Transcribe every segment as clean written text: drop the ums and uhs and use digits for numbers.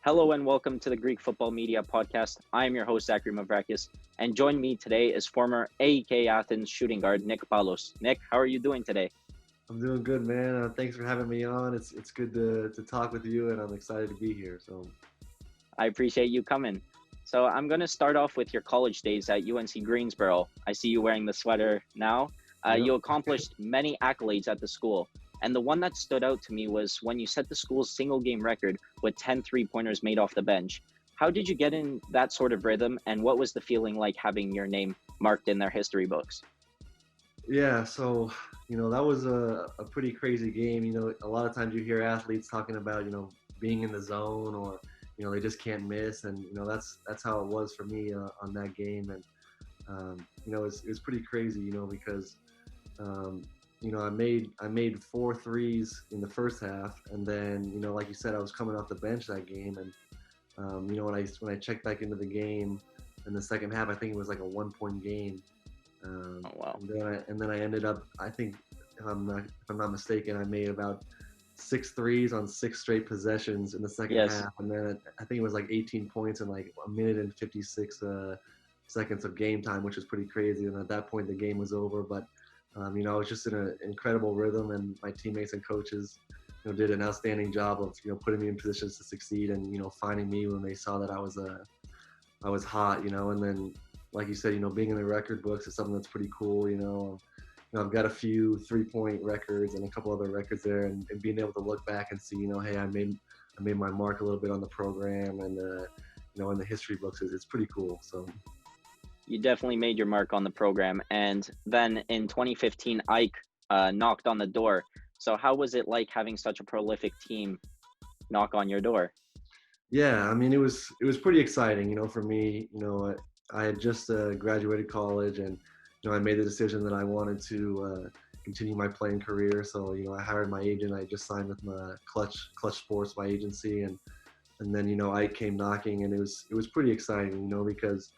Hello and welcome to the Greek Football Media Podcast. I am your host, Zachary Mavrakis, and join me today is former AEK Athens shooting guard Nick Paulos. Nick, how are you doing today? I'm doing good, man. Thanks for having me on. It's good to talk with you, and I'm excited to be here. So, I appreciate you coming. So I'm going to start off with your college days at UNC Greensboro. I see you wearing the sweater now. yep. You accomplished many accolades at the school. And the one that stood out to me was when you set the school's single game record with 10 three-pointers made off the bench. How did you get in that sort of rhythm, and what was the feeling like having your name marked in their history books? Yeah, so that was a pretty crazy game. A lot of times you hear athletes talking about being in the zone, or they just can't miss, and that's how it was for me on that game. And it was pretty crazy, because I made 4 threes in the first half, and then like you said, I was coming off the bench that game, and when I checked back into the game in the second half, I think it was like a 1-point game. Oh, wow. And then I ended up, I think, if I'm not mistaken, I made about 6 threes on 6 straight possessions in the second half, and then I think it was like 18 points in like a minute and 56 seconds of game time, which was pretty crazy. And at that point, the game was over. But I was just in an incredible rhythm, and my teammates and coaches, did an outstanding job of putting me in positions to succeed, and finding me when they saw that I was hot, and then, like you said, being in the record books is something that's pretty cool. I've got a few 3-point records and a couple other records there, and being able to look back and see, hey, I made my mark a little bit on the program, and in the history books, it's pretty cool. So. You definitely made your mark on the program. And then in 2015, AEK knocked on the door. So how was it like having such a prolific team knock on your door? Yeah, I mean, it was pretty exciting, for me. I had just graduated college, and I made the decision that I wanted to continue my playing career. So I hired my agent. I just signed with my Clutch Sports, my agency, and then I came knocking, and it was pretty exciting, because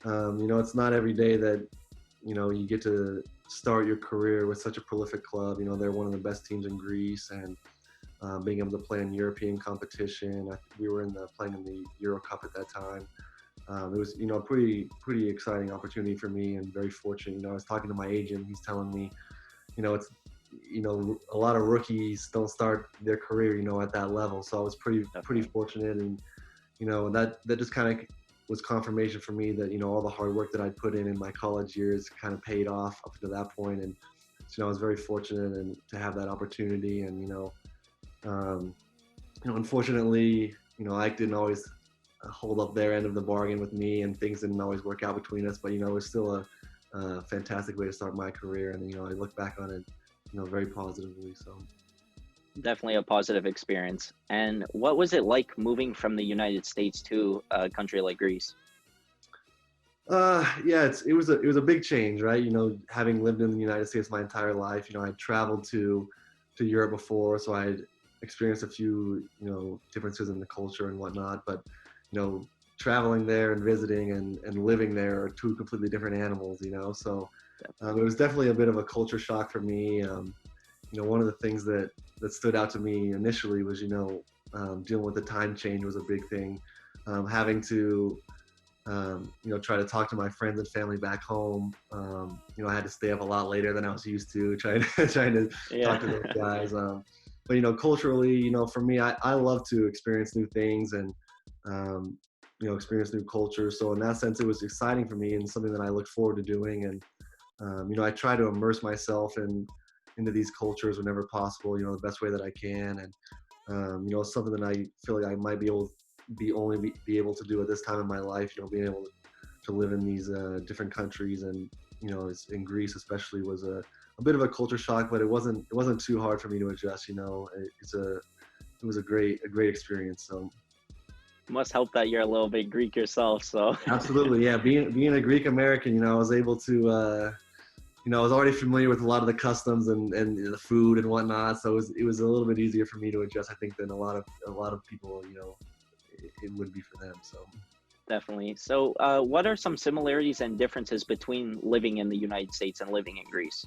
it's not every day that you get to start your career with such a prolific club. They're one of the best teams in Greece, and being able to play in European competition. We were playing in the Euro Cup at that time. It was a pretty exciting opportunity for me, and very fortunate. I was talking to my agent. He's telling me, it's a lot of rookies don't start their career at that level. So I was pretty fortunate, and that just kind of was confirmation for me that all the hard work that I put in my college years kind of paid off up to that point. And I was very fortunate and to have that opportunity. And unfortunately, Ike didn't always hold up their end of the bargain with me, and things didn't always work out between us. But it was still a fantastic way to start my career, and I look back on it very positively. So Definitely a positive experience. And what was it like moving from the United States to a country like Greece? Yeah, it was a big change, right? Having lived in the United States my entire life, I traveled to Europe before, so I had experienced a few differences in the culture and whatnot. But traveling there and visiting and living there are two completely different animals, So it was definitely a bit of a culture shock for me. One of the things that stood out to me initially was dealing with the time change was a big thing. Having to try to talk to my friends and family back home. I had to stay up a lot later than I was used to, trying to talk to those guys. But culturally, for me, I love to experience new things and experience new cultures. So in that sense, it was exciting for me and something that I look forward to doing. And I try to immerse myself into these cultures whenever possible, the best way that I can. And it's something that I feel like I might be able to do at this time in my life. Being able to live in these different countries, and in Greece especially was a bit of a culture shock, but it wasn't too hard for me to adjust. It was a great experience. So Must help that you're a little bit Greek yourself. So absolutely, yeah. Being a Greek American, I was able to. I was already familiar with a lot of the customs and the food and whatnot, so it was a little bit easier for me to adjust, I think, than a lot of people, it would be for them. So definitely. So what are some similarities and differences between living in the United States and living in Greece?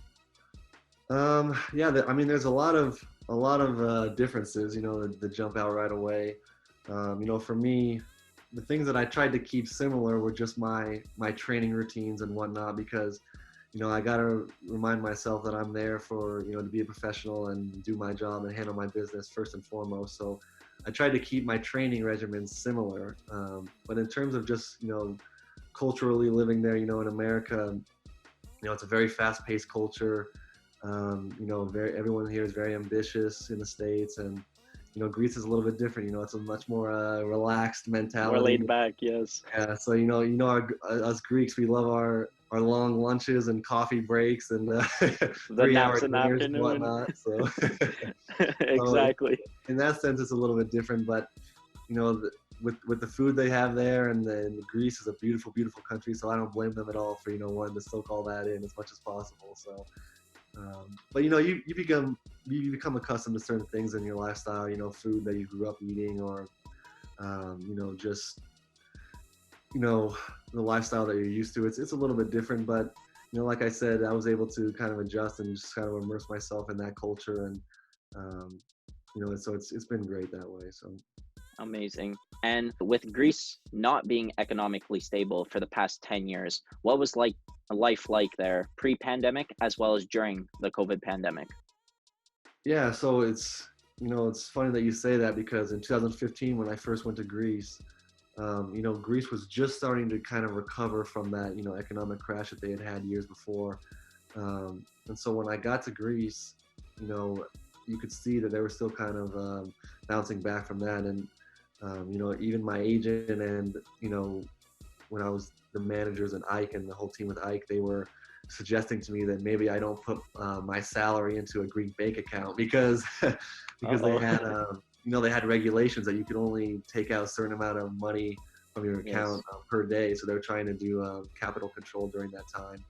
Yeah, I mean, there's a lot of differences, that jump out right away. For me, the things that I tried to keep similar were just my training routines and whatnot, because I got to remind myself that I'm there for, to be a professional and do my job and handle my business first and foremost. So I tried to keep my training regimens similar. But in terms of just, culturally living there, in America, it's a very fast-paced culture. Everyone here is very ambitious in the States, and Greece is a little bit different. It's a much more relaxed More mentality. laid back, yes. Yeah, so us Greeks, we love our long lunches and coffee breaks and The 3 hour naps in the dinners and afternoon. whatnot. So, so Exactly. in that sense, it's a little bit different. But with the food they have there, and Greece is a beautiful, beautiful country. So I don't blame them at all for wanting to soak all that in as much as possible. So, but you become accustomed to certain things in your lifestyle. Food that you grew up eating, or just the lifestyle that you're used to. It's a little bit different, but like I said, I was able to kind of adjust and just kind of immerse myself in that culture, and um, so it's been great that way. So Amazing. And with Greece not being economically stable for the past 10 years, what was life like there pre-pandemic as well as during the COVID pandemic? yeah, so it's funny that you say that, because in 2015 when I first went to Greece, Greece was just starting to kind of recover from that economic crash that they had years before. And so when I got to Greece, you could see that they were still kind of bouncing back from that. And even my agent and when I was the managers and Ike and the whole team with Ike, they were suggesting to me that maybe I don't put my salary into a Greek bank account, because they had they had regulations that you could only take out a certain amount of money from your account Yes. per day. So they were trying to do capital control during that time.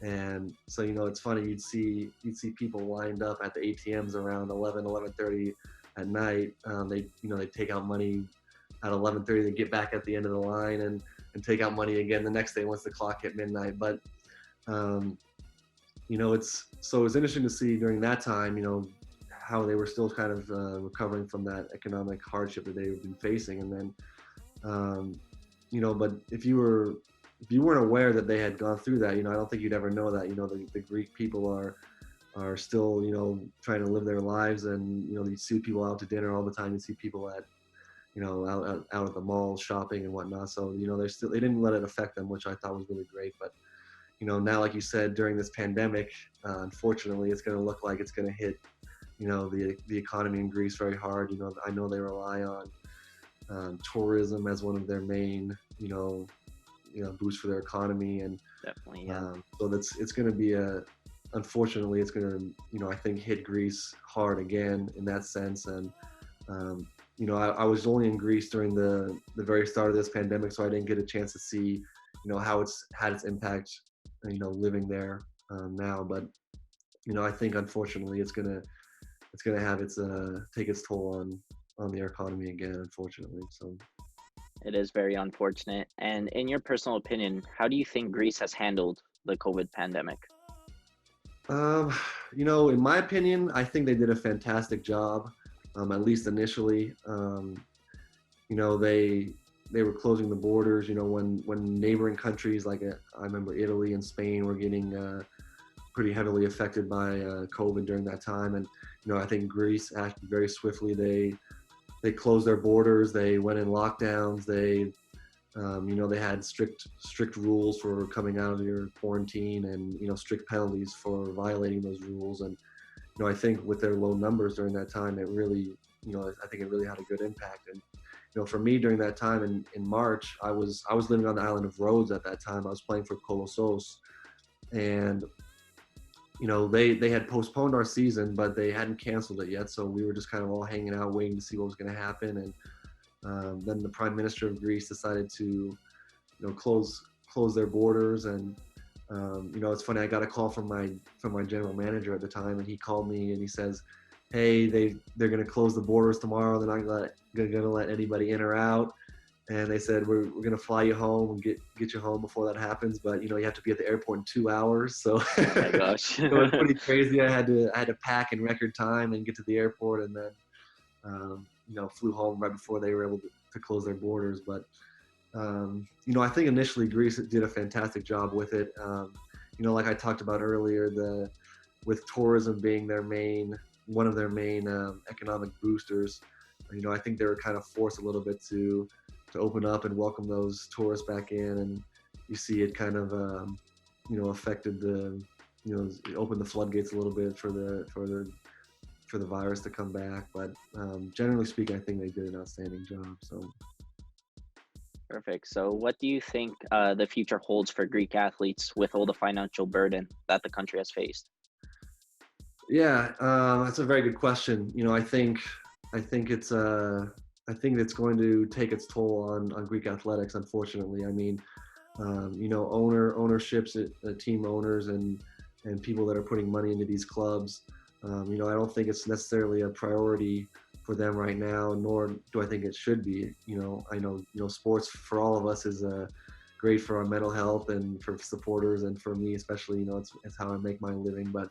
And so it's funny, you'd see people lined up at the ATMs around 11:30 at night. They take out money at 11:30. They get back at the end of the line and take out money again the next day once the clock hit midnight. But um, it's interesting to see during that time, how they were still kind of recovering from that economic hardship that they've been facing. And then, but if you weren't aware that they had gone through that, I don't think you'd ever know that. The Greek people are still, trying to live their lives, and you see people out to dinner all the time. You see people at out at the mall shopping and whatnot. So they didn't let it affect them, which I thought was really great. But now, like you said, during this pandemic, unfortunately, it's going to look like it's going to hit the economy in Greece very hard. I know they rely on tourism as one of their main boost for their economy, and Definitely, yeah. so it's going to be unfortunately, it's going to I think hit Greece hard again in that sense. And I was only in Greece during the very start of this pandemic, so I didn't get a chance to see how it's had its impact living there now. But I think unfortunately it's gonna have its take its toll on the economy again, unfortunately. So It is very unfortunate. And in your personal opinion, how do you think Greece has handled the COVID pandemic? um, in my opinion, I think they did a fantastic job, at least initially. They were closing the borders, when neighboring countries like I remember Italy and Spain were getting pretty heavily affected by COVID during that time. And I think Greece acted very swiftly. They closed their borders. They went in lockdowns. They had strict rules for coming out of your quarantine, and strict penalties for violating those rules. And I think with their low numbers during that time, it really I think it really had a good impact. And for me during that time in March, I was living on the island of Rhodes at that time. I was playing for Kolossos, and they had postponed our season, but they hadn't canceled it yet. So we were just kind of all hanging out, waiting to see what was going to happen. And then the Prime Minister of Greece decided to, close their borders. And it's funny. I got a call from my general manager at the time, and he called me and he says, "Hey, they're going to close the borders tomorrow. They're not going to let anybody in or out." And they said, we're going to fly you home and get you home before that happens. But, you have to be at the airport in 2 hours. So Oh my gosh. it was pretty crazy. I had to pack in record time and get to the airport. And then, flew home right before they were able to close their borders. But I think initially Greece did a fantastic job with it. Like I talked about earlier, with tourism being one of their main economic boosters. I think they were kind of forced a little bit to open up and welcome those tourists back in, and you see it kind of affected it opened the floodgates a little bit for the virus to come back. But generally speaking, I think they did an outstanding job. So. Perfect. So, what do you think the future holds for Greek athletes with all the financial burden that the country has faced? Yeah, that's a very good question. I think it's going to take its toll on Greek athletics. Unfortunately, I mean, ownerships, team owners, and people that are putting money into these clubs. I don't think it's necessarily a priority for them right now, nor do I think it should be. I know sports for all of us is great for our mental health and for supporters, and for me especially. It's how I make my living. But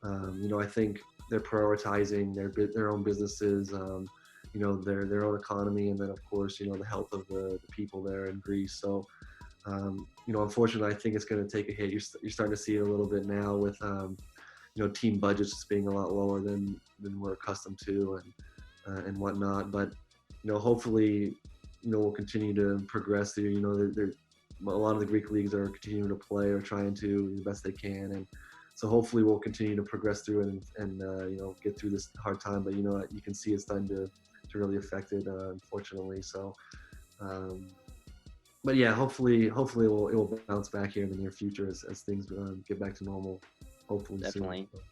I think they're prioritizing their own businesses, their own economy, and then of course the health of the people there in Greece. So unfortunately, I think it's going to take a hit. You're starting to see it a little bit now with team budgets being a lot lower than we're accustomed to, and whatnot. But hopefully we'll continue to progress there. A lot of the Greek leagues are continuing to play or trying to do the best they can, and so hopefully we'll continue to progress through it and get through this hard time. But you can see it's starting to really affect it, unfortunately. So but yeah, hopefully it will bounce back here in the near future as things get back to normal. Hopefully Definitely. soon.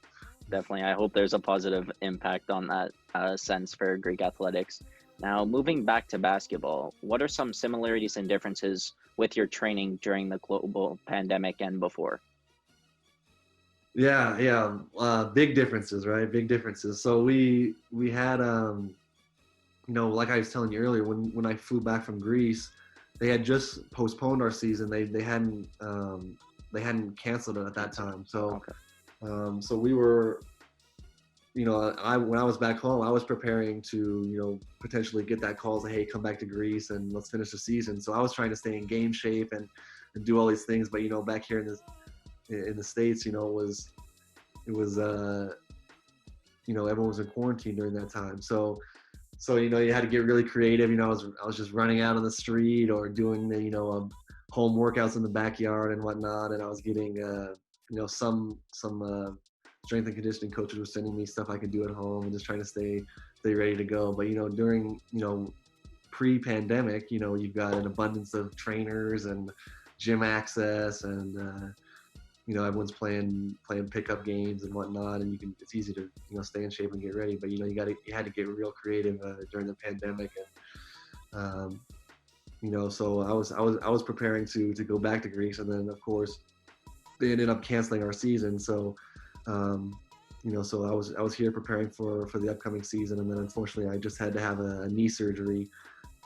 Definitely. I hope there's a positive impact on that sense for Greek athletics. Now, moving back to basketball, what are some similarities and differences with your training during the global pandemic and before? Yeah. Big differences, right? Big differences. So we had like I was telling you earlier, when I flew back from Greece, they had just postponed our season. They hadn't canceled it at that time. So Okay. so we were, when I was back home, I was preparing to potentially get that call, say, hey, come back to Greece and let's finish the season. So I was trying to stay in game shape and do all these things. But back here in the States, it was everyone was in quarantine during that time. So you had to get really creative. I was just running out on the street or doing the home workouts in the backyard and whatnot. And I was getting some strength and conditioning coaches were sending me stuff I could do at home and just trying to stay ready to go. But during pre-pandemic, you've got an abundance of trainers and gym access, and everyone's playing pickup games and whatnot, and it's easy to stay in shape and get ready. But you had to get real creative during the pandemic, and so I was preparing to go back to Greece, and then of course they ended up canceling our season. So so I was here preparing for the upcoming season, and then unfortunately I just had to have a knee surgery,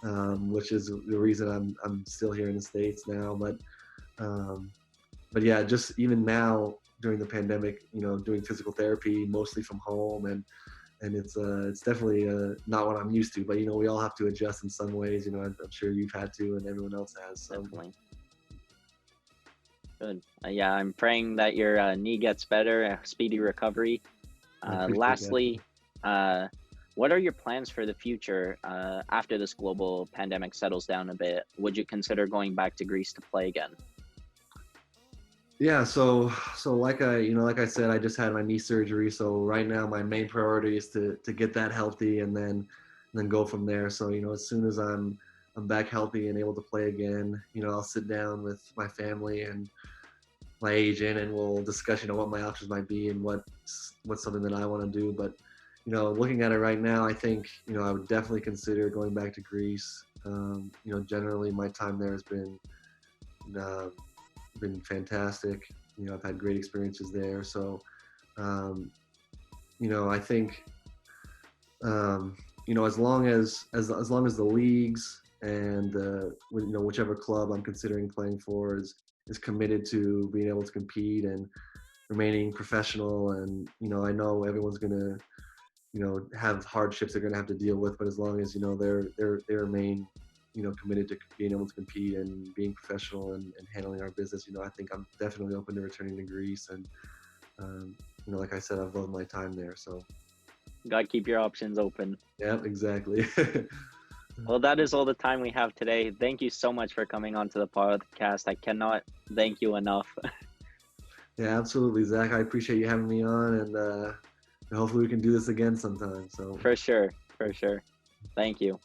which is the reason I'm still here in the States now. But yeah, just even now during the pandemic, doing physical therapy mostly from home, and it's definitely not what I'm used to. But we all have to adjust in some ways. I'm sure you've had to, and everyone else has. So. Definitely. Good. Yeah, I'm praying that your knee gets better, a speedy recovery. I appreciate Lastly, what are your plans for the future after this global pandemic settles down a bit? Would you consider going back to Greece to play again? Yeah, so like I said, I just had my knee surgery. So right now my main priority is to get that healthy, and then go from there. So as soon as I'm back healthy and able to play again, I'll sit down with my family and my agent, and we'll discuss what my options might be and what's something that I want to do. But looking at it right now, I think I would definitely consider going back to Greece. Generally my time there has been fantastic. I've had great experiences there. So I think as long as the leagues and whichever club I'm considering playing for is committed to being able to compete and remaining professional, and I know everyone's gonna have hardships they're going to have to deal with, but as long as they remain committed to being able to compete and being professional and handling our business, I think I'm definitely open to returning to Greece. And like I said, I've loved my time there. So Got to keep your options open. yeah, exactly. Well, that is all the time we have today. Thank you so much for coming on to the podcast. I cannot thank you enough. Yeah, absolutely, Zach. I appreciate you having me on, and hopefully we can do this again sometime. So For sure. Thank you.